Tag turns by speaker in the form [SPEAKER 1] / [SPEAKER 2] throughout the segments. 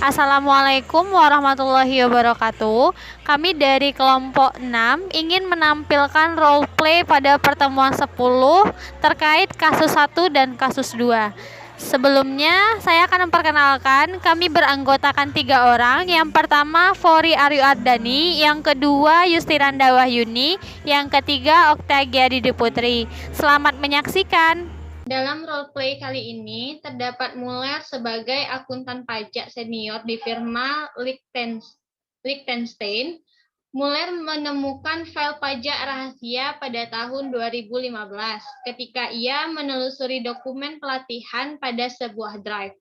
[SPEAKER 1] Assalamualaikum warahmatullahi wabarakatuh. Kami dari kelompok 6 ingin menampilkan role play pada pertemuan 10 terkait kasus 1 dan kasus 2. Sebelumnya, saya akan memperkenalkan kami beranggotakan 3 orang. Yang pertama, Fori Aryu Ardani. Yang kedua, Yustiranda Wahyuni. Yang ketiga, Oktagia Didi Putri. Selamat menyaksikan. Dalam roleplay kali ini, terdapat Muller sebagai akuntan pajak senior di firma Liechtenstein. Muller menemukan file pajak rahasia pada tahun 2015 ketika ia menelusuri dokumen pelatihan pada sebuah drive.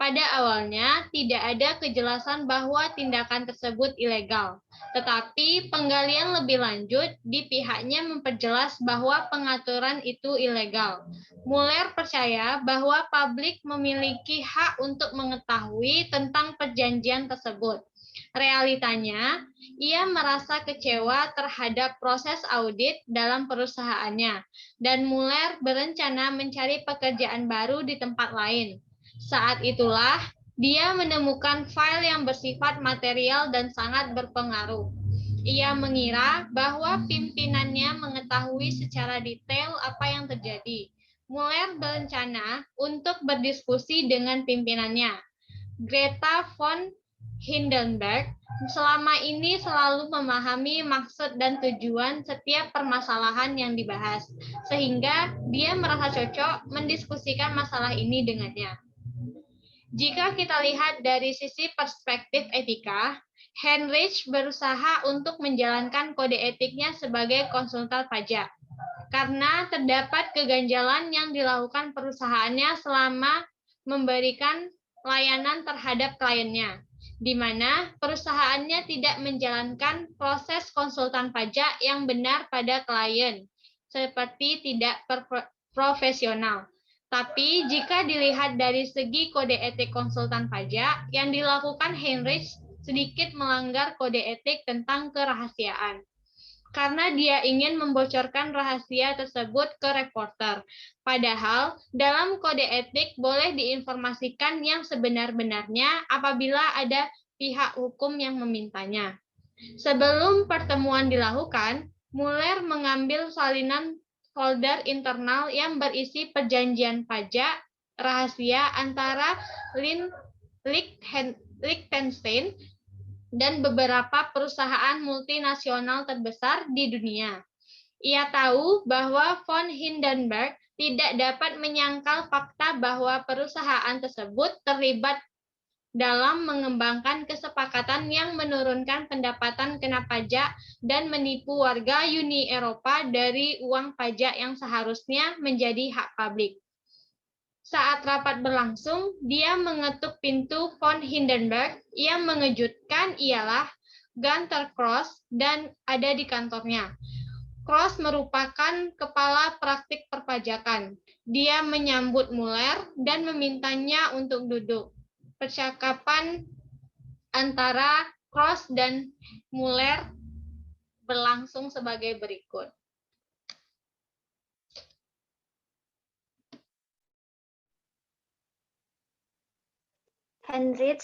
[SPEAKER 1] Pada awalnya, tidak ada kejelasan bahwa tindakan tersebut ilegal. Tetapi penggalian lebih lanjut di pihaknya memperjelas bahwa pengaturan itu ilegal. Muller percaya bahwa publik memiliki hak untuk mengetahui tentang perjanjian tersebut. Realitanya, ia merasa kecewa terhadap proses audit dalam perusahaannya, dan Muller berencana mencari pekerjaan baru di tempat lain. Saat itulah, dia menemukan file yang bersifat material dan sangat berpengaruh. Ia mengira bahwa pimpinannya mengetahui secara detail apa yang terjadi. Muller berencana untuk berdiskusi dengan pimpinannya, Greta von Hindenburg. Selama ini selalu memahami maksud dan tujuan setiap permasalahan yang dibahas, sehingga dia merasa cocok mendiskusikan masalah ini dengannya. Jika kita lihat dari sisi perspektif etika, Heinrich berusaha untuk menjalankan kode etiknya sebagai konsultan pajak, karena terdapat keganjalan yang dilakukan perusahaannya selama memberikan layanan terhadap kliennya, di mana perusahaannya tidak menjalankan proses konsultan pajak yang benar pada klien, seperti tidak profesional. Tapi jika dilihat dari segi kode etik konsultan pajak, yang dilakukan Heinrich sedikit melanggar kode etik tentang kerahasiaan, karena dia ingin membocorkan rahasia tersebut ke reporter. Padahal, dalam kode etik boleh diinformasikan yang sebenar-benarnya apabila ada pihak hukum yang memintanya. Sebelum pertemuan dilakukan, Muller mengambil salinan folder internal yang berisi perjanjian pajak rahasia antara Liechtenstein dan beberapa perusahaan multinasional terbesar di dunia. Ia tahu bahwa von Hindenburg tidak dapat menyangkal fakta bahwa perusahaan tersebut terlibat dalam mengembangkan kesepakatan yang menurunkan pendapatan kena pajak dan menipu warga Uni Eropa dari uang pajak yang seharusnya menjadi hak publik. Saat rapat berlangsung, dia mengetuk pintu von Hindenburg. Yang mengejutkan ialah Gunther Kross dan ada di kantornya. Kross merupakan kepala praktik perpajakan. Dia menyambut Muller dan memintanya untuk duduk. Percakapan antara Kross dan Muller berlangsung sebagai berikut.
[SPEAKER 2] Heinrich,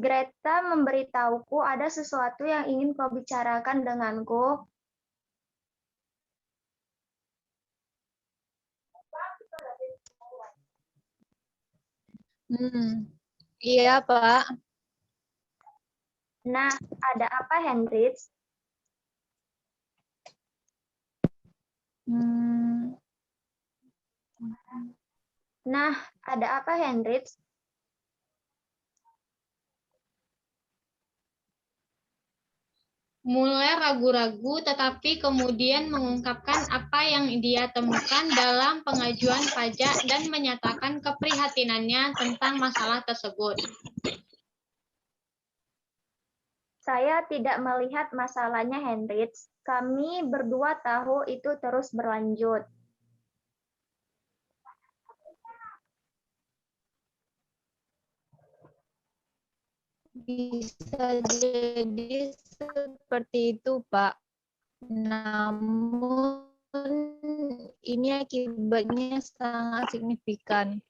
[SPEAKER 2] Greta memberitahuku ada sesuatu yang ingin kau bicarakan denganku.
[SPEAKER 1] Iya, Pak.
[SPEAKER 2] Nah, ada apa, Heinrich? Nah, ada apa, Heinrich?
[SPEAKER 1] Muller ragu-ragu, tetapi kemudian mengungkapkan apa yang dia temukan dalam pengajuan pajak dan menyatakan keprihatinannya tentang masalah tersebut.
[SPEAKER 2] Saya tidak melihat masalahnya, Heinrich. Kami berdua tahu itu terus berlanjut.
[SPEAKER 3] Bisa jadi seperti itu, Pak. Namun ini akibatnya sangat signifikan.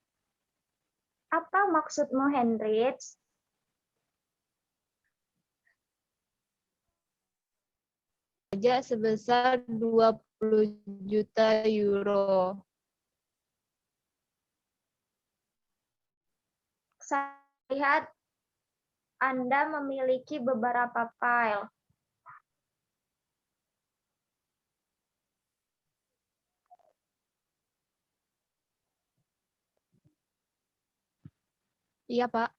[SPEAKER 2] Apa maksudmu, Hendrits?
[SPEAKER 3] Pajak sebesar 20 juta euro.
[SPEAKER 2] Saya lihat Anda memiliki beberapa file.
[SPEAKER 3] Iya, Pak.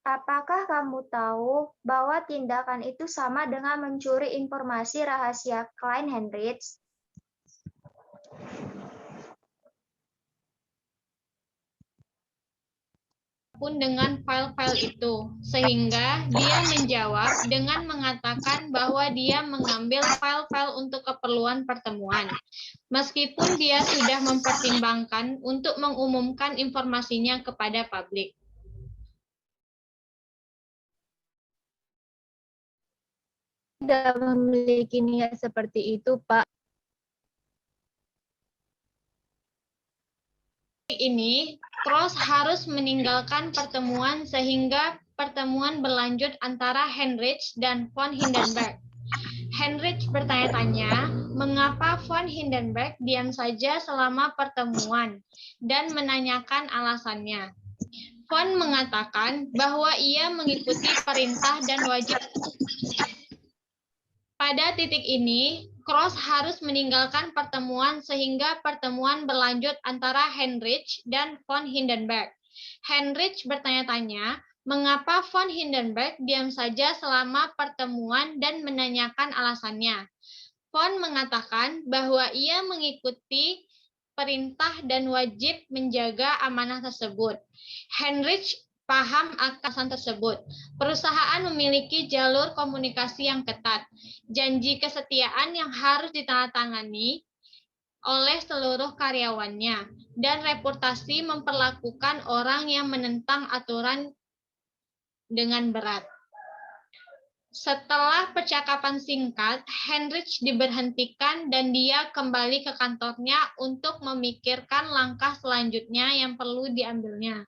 [SPEAKER 2] Apakah kamu tahu bahwa tindakan itu sama dengan mencuri informasi rahasia klien, Hendrits?
[SPEAKER 1] Pun dengan file-file itu, sehingga dia menjawab dengan mengatakan bahwa dia mengambil file-file untuk keperluan pertemuan, meskipun dia sudah mempertimbangkan untuk mengumumkan informasinya kepada publik.
[SPEAKER 3] Tidak memiliki niat seperti itu, Pak.
[SPEAKER 1] Ini, Cross harus meninggalkan pertemuan sehingga pertemuan berlanjut antara Heinrich dan von Hindenburg. Heinrich bertanya-tanya mengapa von Hindenburg diam saja selama pertemuan dan menanyakan alasannya. Von mengatakan bahwa ia mengikuti perintah dan wajib. Pada titik ini, Cross harus meninggalkan pertemuan sehingga pertemuan berlanjut antara Heinrich dan von Hindenburg. Heinrich bertanya-tanya mengapa von Hindenburg diam saja selama pertemuan dan menanyakan alasannya. Von mengatakan bahwa ia mengikuti perintah dan wajib menjaga amanah tersebut. Heinrich paham akan tersebut. Perusahaan memiliki jalur komunikasi yang ketat, janji kesetiaan yang harus ditandatangani oleh seluruh karyawannya, dan reputasi memperlakukan orang yang menentang aturan dengan berat. Setelah percakapan singkat, Heinrich diberhentikan dan dia kembali ke kantornya untuk memikirkan langkah selanjutnya yang perlu diambilnya.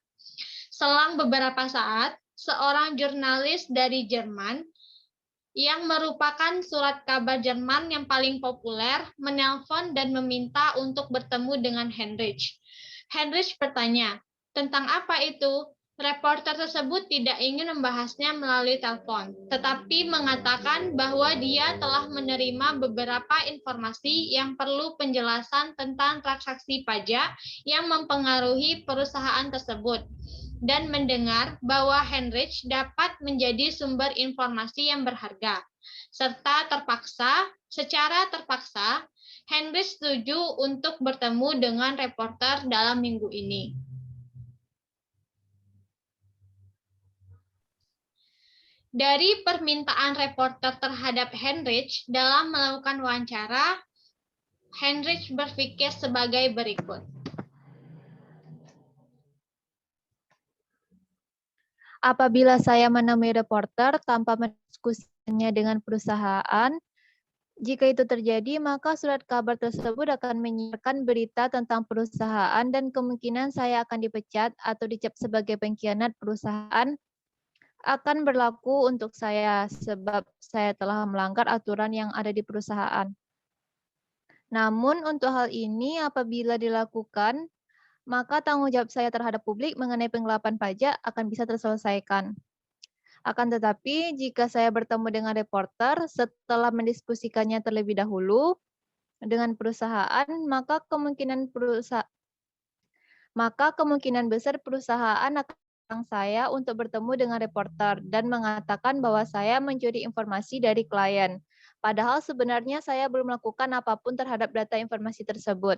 [SPEAKER 1] Selang beberapa saat, seorang jurnalis dari Jerman yang merupakan surat kabar Jerman yang paling populer menelpon dan meminta untuk bertemu dengan Heinrich. Heinrich bertanya, "Tentang apa itu?" Reporter tersebut tidak ingin membahasnya melalui telepon, tetapi mengatakan bahwa dia telah menerima beberapa informasi yang perlu penjelasan tentang transaksi pajak yang mempengaruhi perusahaan tersebut, dan mendengar bahwa Heinrich dapat menjadi sumber informasi yang berharga. Secara terpaksa, Heinrich setuju untuk bertemu dengan reporter dalam minggu ini. Dari permintaan reporter terhadap Heinrich dalam melakukan wawancara, Heinrich berpikir sebagai berikut.
[SPEAKER 3] Apabila saya menemui reporter tanpa mendiskusikannya dengan perusahaan, jika itu terjadi, maka surat kabar tersebut akan menyiarkan berita tentang perusahaan dan kemungkinan saya akan dipecat atau dicap sebagai pengkhianat perusahaan akan berlaku untuk saya sebab saya telah melanggar aturan yang ada di perusahaan. Namun untuk hal ini apabila dilakukan, maka tanggung jawab saya terhadap publik mengenai penggelapan pajak akan bisa terselesaikan. Akan tetapi, jika saya bertemu dengan reporter setelah mendiskusikannya terlebih dahulu dengan perusahaan, maka kemungkinan besar perusahaan akan saya untuk bertemu dengan reporter dan mengatakan bahwa saya mencuri informasi dari klien. Padahal sebenarnya saya belum melakukan apapun terhadap data informasi tersebut.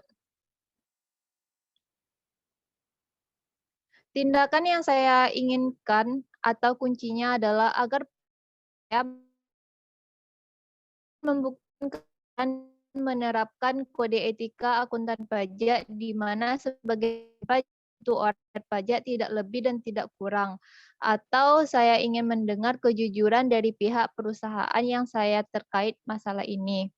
[SPEAKER 3] Tindakan yang saya inginkan atau kuncinya adalah agar saya membuktikan menerapkan kode etika akuntan pajak di mana sebagai itu orang pajak tidak lebih dan tidak kurang. Atau saya ingin mendengar kejujuran dari pihak perusahaan yang saya terkait masalah ini.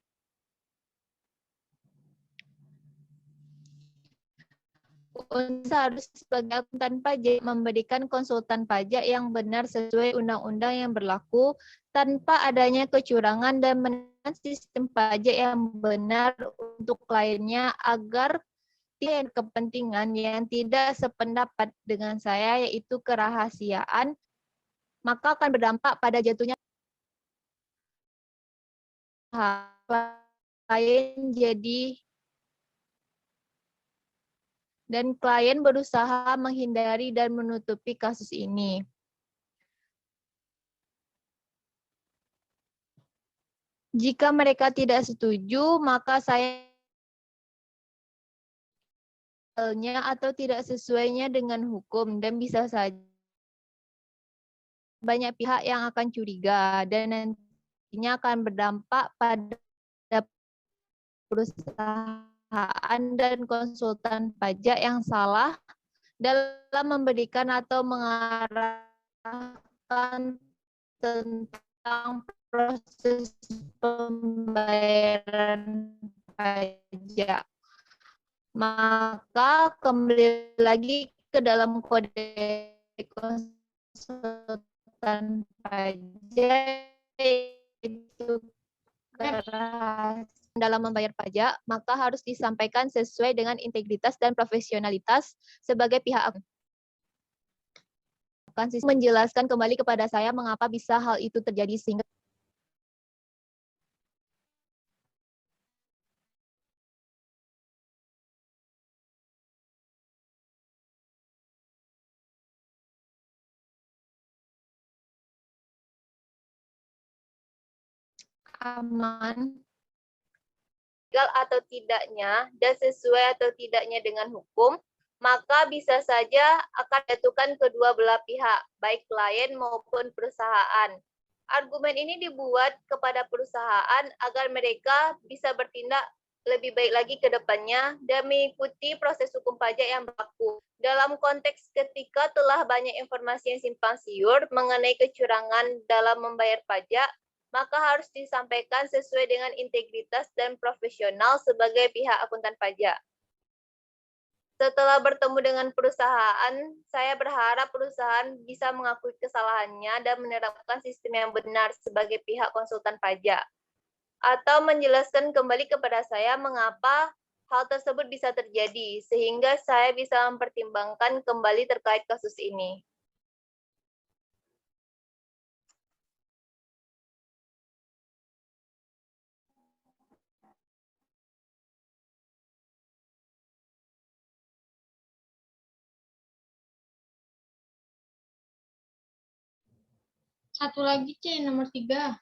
[SPEAKER 3] Seharusnya sebagai akuntan pajak memberikan konsultan pajak yang benar sesuai undang-undang yang berlaku tanpa adanya kecurangan dan menekan sistem pajak yang benar untuk kliennya agar tidak kepentingan yang tidak sependapat dengan saya yaitu kerahasiaan, maka akan berdampak pada jatuhnya klien berusaha menghindari dan menutupi kasus ini. Jika mereka tidak setuju, maka saya atau tidak sesuainya dengan hukum dan bisa saja banyak pihak yang akan curiga dan nantinya akan berdampak pada perusahaan dan konsultan pajak yang salah dalam memberikan atau mengarahkan tentang proses pembayaran pajak. Maka kembali lagi ke dalam kode konsultan pajak itu dalam membayar pajak, maka harus disampaikan sesuai dengan integritas dan profesionalitas sebagai pihak menjelaskan kembali kepada saya mengapa bisa hal itu terjadi sehingga aman, legal atau tidaknya, dan sesuai atau tidaknya dengan hukum, maka bisa saja akan dijatuhkan kedua belah pihak, baik klien maupun perusahaan. Argumen ini dibuat kepada perusahaan agar mereka bisa bertindak lebih baik lagi ke depannya dan mengikuti proses hukum pajak yang berlaku. Dalam konteks ketika telah banyak informasi yang simpang siur mengenai kecurangan dalam membayar pajak, maka harus disampaikan sesuai dengan integritas dan profesional sebagai pihak akuntan pajak. Setelah bertemu dengan perusahaan, saya berharap perusahaan bisa mengakui kesalahannya dan menerapkan sistem yang benar sebagai pihak konsultan pajak. Atau menjelaskan kembali kepada saya mengapa hal tersebut bisa terjadi, sehingga saya bisa mempertimbangkan kembali terkait kasus ini.
[SPEAKER 1] Satu lagi, C, nomor 3.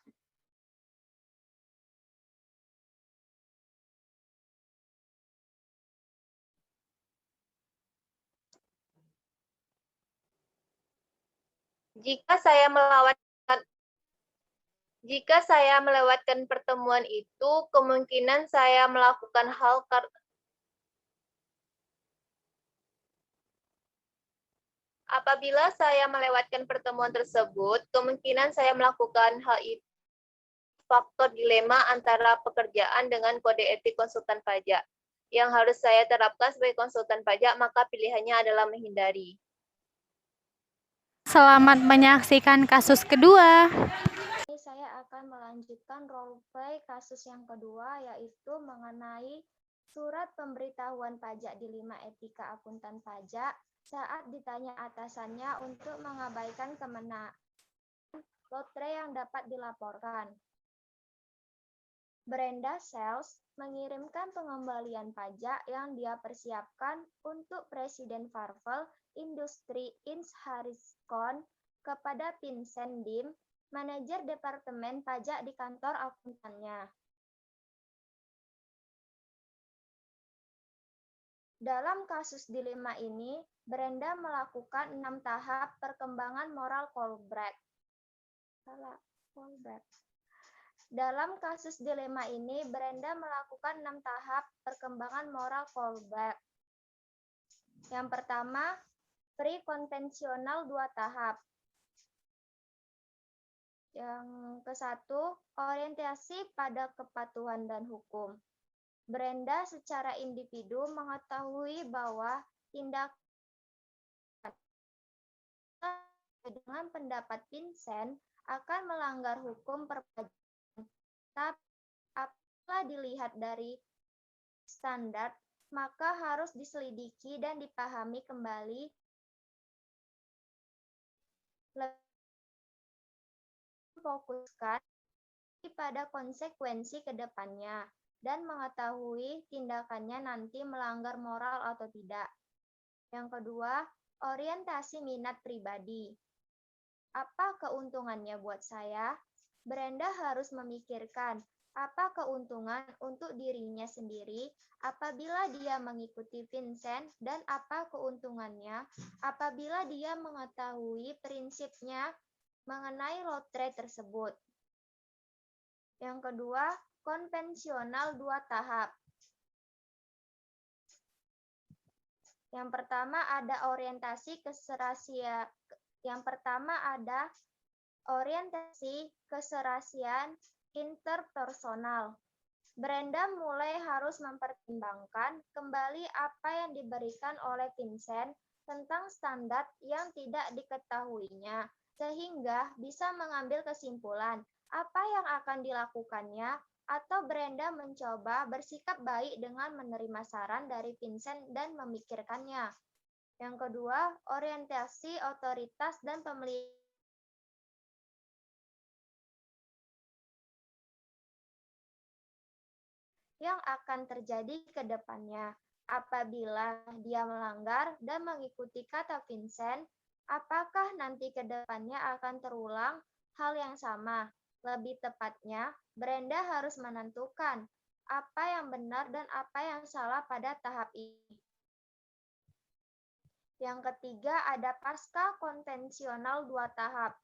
[SPEAKER 3] Jika saya melewatkan pertemuan itu, kemungkinan saya melakukan hal apabila saya melewatkan pertemuan tersebut, kemungkinan saya melakukan hal itu faktor dilema antara pekerjaan dengan kode etik konsultan pajak. Yang harus saya terapkan sebagai konsultan pajak, maka pilihannya adalah menghindari.
[SPEAKER 4] Selamat menyaksikan kasus kedua.
[SPEAKER 2] Saya akan melanjutkan role-play kasus yang kedua, yaitu mengenai surat pemberitahuan pajak dilema etika akuntan pajak saat ditanya atasannya untuk mengabaikan kemenangan lotre yang dapat dilaporkan. Brenda Sales mengirimkan pengembalian pajak yang dia persiapkan untuk Presiden Farvel Industri Inc. Harriscon kepada Vincent Dim, manajer departemen pajak di kantor akuntannya. Dalam kasus dilema ini, Brenda melakukan 6 tahap perkembangan moral callback. Dalam kasus dilema ini, Brenda melakukan 6 tahap perkembangan moral callback. Yang pertama, pre-konvensional 2 tahap. Yang ke-1, orientasi pada kepatuhan dan hukum. Brenda secara individu mengetahui bahwa tindakan dengan pendapat Vincent akan melanggar hukum perpajakan. Tapi apabila dilihat dari standar, maka harus diselidiki dan dipahami kembali fokuskan pada konsekuensi ke depannya dan mengetahui tindakannya nanti melanggar moral atau tidak. Yang kedua, orientasi minat pribadi. Apa keuntungannya buat saya? Brenda harus memikirkan apa keuntungan untuk dirinya sendiri apabila dia mengikuti Vincent dan apa keuntungannya apabila dia mengetahui prinsipnya mengenai lotre tersebut. Yang kedua, konvensional 2 tahap. Yang pertama ada orientasi keserasian interpersonal. Brenda mulai harus mempertimbangkan kembali apa yang diberikan oleh Vincent tentang standar yang tidak diketahuinya, sehingga bisa mengambil kesimpulan apa yang akan dilakukannya, atau Brenda mencoba bersikap baik dengan menerima saran dari Vincent dan memikirkannya. Yang kedua, orientasi otoritas dan pemeliharaan yang akan terjadi ke depannya. Apabila dia melanggar dan mengikuti kata Vincent, apakah nanti ke depannya akan terulang hal yang sama? Lebih tepatnya, Brenda harus menentukan apa yang benar dan apa yang salah pada tahap ini. Yang ketiga ada pasca konvensional 2 tahap.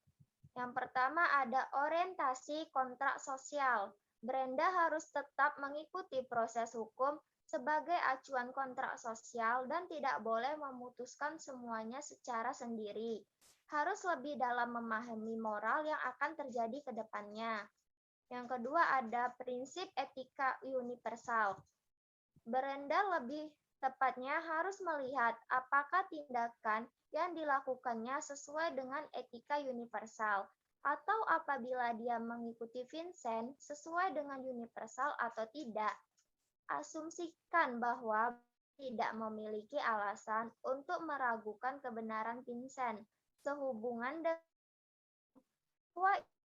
[SPEAKER 2] Yang pertama ada orientasi kontrak sosial. Brenda harus tetap mengikuti proses hukum sebagai acuan kontrak sosial dan tidak boleh memutuskan semuanya secara sendiri. Harus lebih dalam memahami moral yang akan terjadi ke depannya. Yang kedua ada prinsip etika universal. Brenda lebih tepatnya harus melihat apakah tindakan yang dilakukannya sesuai dengan etika universal, atau apabila dia mengikuti Vincent sesuai dengan universal atau tidak. Asumsikan bahwa tidak memiliki alasan untuk meragukan kebenaran Vincent. Sehubungan dengan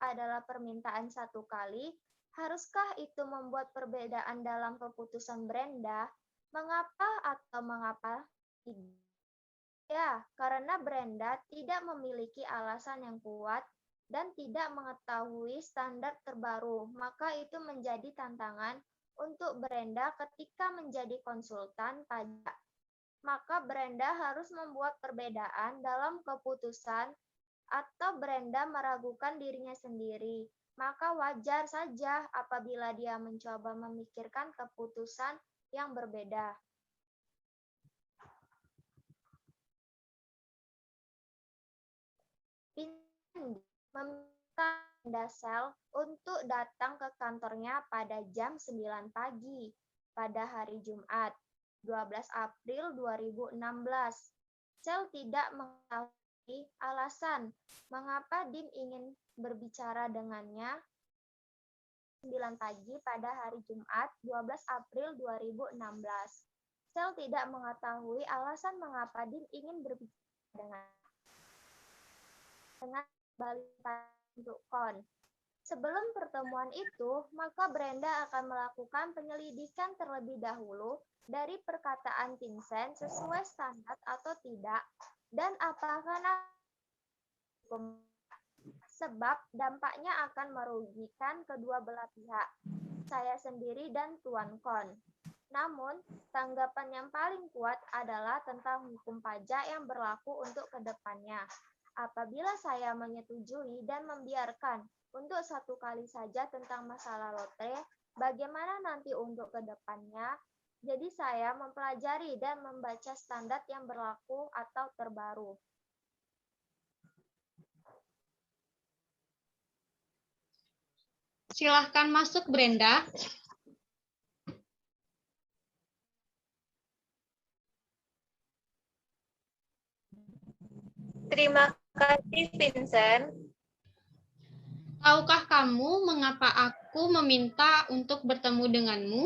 [SPEAKER 2] adalah permintaan satu kali, haruskah itu membuat perbedaan dalam keputusan Brenda? Mengapa atau mengapa tidak? Ya, karena Brenda tidak memiliki alasan yang kuat dan tidak mengetahui standar terbaru, maka itu menjadi tantangan untuk Brenda ketika menjadi konsultan pajak. Maka Brenda harus membuat perbedaan dalam keputusan atau Brenda meragukan dirinya sendiri. Maka wajar saja apabila dia mencoba memikirkan keputusan yang berbeda. Vincent meminta Dasel untuk datang ke kantornya pada jam 9 pagi pada hari Jumat, 12 April 2016. Sel tidak mengetahui alasan mengapa Dim ingin berbicara dengannya 9 pagi pada hari Jumat, 12 April 2016. Sel tidak mengetahui alasan mengapa Dim ingin berbicara dengan balita untuk kon. Sebelum pertemuan itu, maka Brenda akan melakukan penyelidikan terlebih dahulu dari perkataan Vincent sesuai standar atau tidak, dan apakah sebab dampaknya akan merugikan kedua belah pihak, saya sendiri dan Tuan Kon. Namun, tanggapan yang paling kuat adalah tentang hukum pajak yang berlaku untuk kedepannya. Apabila saya menyetujui dan membiarkan untuk satu kali saja tentang masalah lotre, bagaimana nanti untuk kedepannya? Jadi saya mempelajari dan membaca standar yang berlaku atau terbaru.
[SPEAKER 1] Silahkan masuk, Brenda.
[SPEAKER 3] Terima kasih, Vincent.
[SPEAKER 1] Tahukah kamu mengapa aku meminta untuk bertemu denganmu?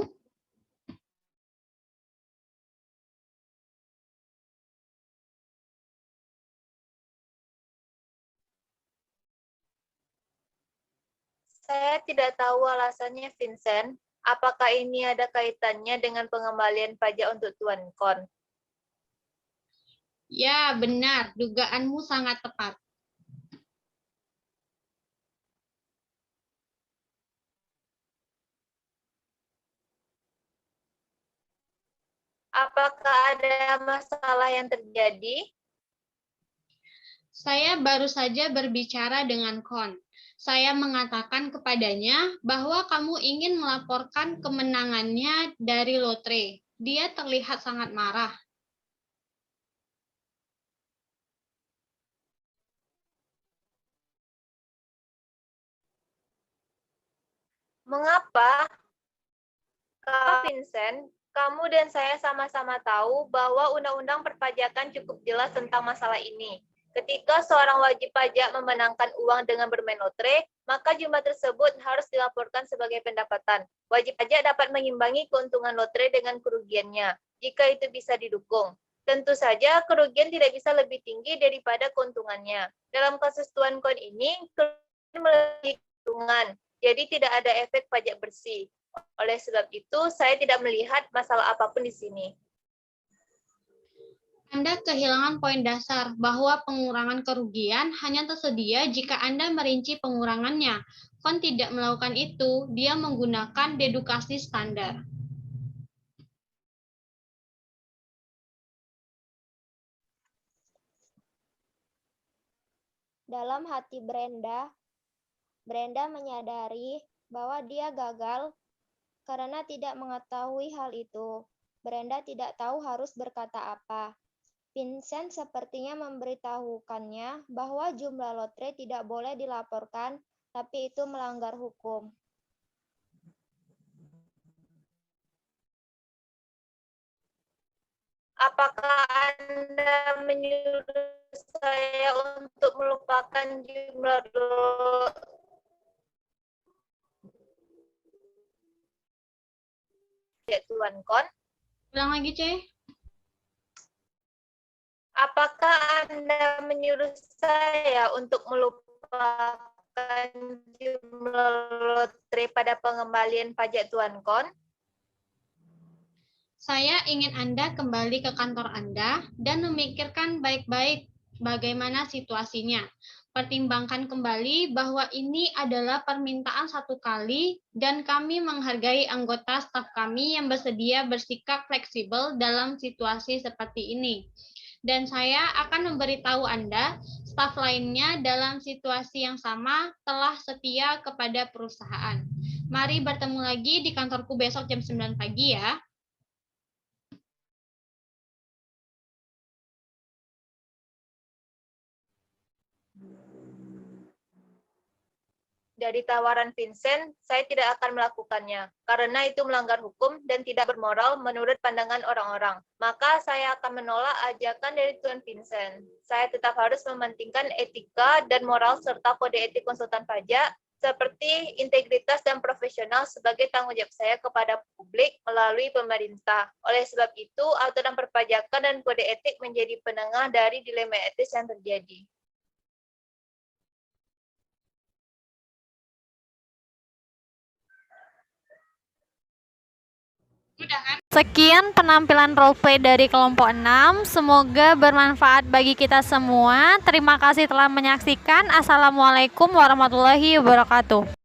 [SPEAKER 3] Saya tidak tahu alasannya, Vincent. Apakah ini ada kaitannya dengan pengembalian pajak untuk Tuan Kon?
[SPEAKER 1] Ya, benar. Dugaanmu sangat tepat.
[SPEAKER 3] Apakah ada masalah yang terjadi?
[SPEAKER 1] Saya baru saja berbicara dengan Kon. Saya mengatakan kepadanya bahwa kamu ingin melaporkan kemenangannya dari lotre. Dia terlihat sangat marah.
[SPEAKER 3] Mengapa? Kak Vincent, kamu dan saya sama-sama tahu bahwa undang-undang perpajakan cukup jelas tentang masalah ini. Ketika seorang wajib pajak memenangkan uang dengan bermain lotre, maka jumlah tersebut harus dilaporkan sebagai pendapatan. Wajib pajak dapat mengimbangi keuntungan lotre dengan kerugiannya, jika itu bisa didukung. Tentu saja, kerugian tidak bisa lebih tinggi daripada keuntungannya. Dalam kasus Tuan Kon ini, kerugian melebihi keuntungan, jadi tidak ada efek pajak bersih. Oleh sebab itu, saya tidak melihat masalah apapun di sini.
[SPEAKER 1] Anda kehilangan poin dasar bahwa pengurangan kerugian hanya tersedia jika Anda merinci pengurangannya. Kon tidak melakukan itu, dia menggunakan dedukasi standar.
[SPEAKER 2] Dalam hati Brenda menyadari bahwa dia gagal karena tidak mengetahui hal itu. Brenda tidak tahu harus berkata apa. Vincent sepertinya memberitahukannya bahwa jumlah lotre tidak boleh dilaporkan, tapi itu melanggar hukum.
[SPEAKER 3] Apakah Anda menyuruh saya untuk melupakan jumlah Tuan Kon?
[SPEAKER 1] Ulang lagi, C.
[SPEAKER 3] Apakah Anda menyuruh saya untuk melupakan jumlah lotre pada pengembalian pajak Tuan Kon?
[SPEAKER 1] Saya ingin Anda kembali ke kantor Anda dan memikirkan baik-baik bagaimana situasinya. Pertimbangkan kembali bahwa ini adalah permintaan satu kali dan kami menghargai anggota staf kami yang bersedia bersikap fleksibel dalam situasi seperti ini. Dan saya akan memberitahu Anda, staf lainnya dalam situasi yang sama telah setia kepada perusahaan. Mari bertemu lagi di kantorku besok jam 9 pagi ya.
[SPEAKER 3] Dari tawaran Vincent, saya tidak akan melakukannya, karena itu melanggar hukum dan tidak bermoral menurut pandangan orang-orang. Maka saya akan menolak ajakan dari Tuan Vincent. Saya tetap harus mementingkan etika dan moral serta kode etik konsultan pajak, seperti integritas dan profesional sebagai tanggung jawab saya kepada publik melalui pemerintah. Oleh sebab itu, aturan perpajakan dan kode etik menjadi penengah dari dilema etis yang terjadi.
[SPEAKER 4] Sekian penampilan roleplay dari kelompok 6. Semoga bermanfaat bagi kita semua. Terima kasih telah menyaksikan. Assalamualaikum warahmatullahi wabarakatuh.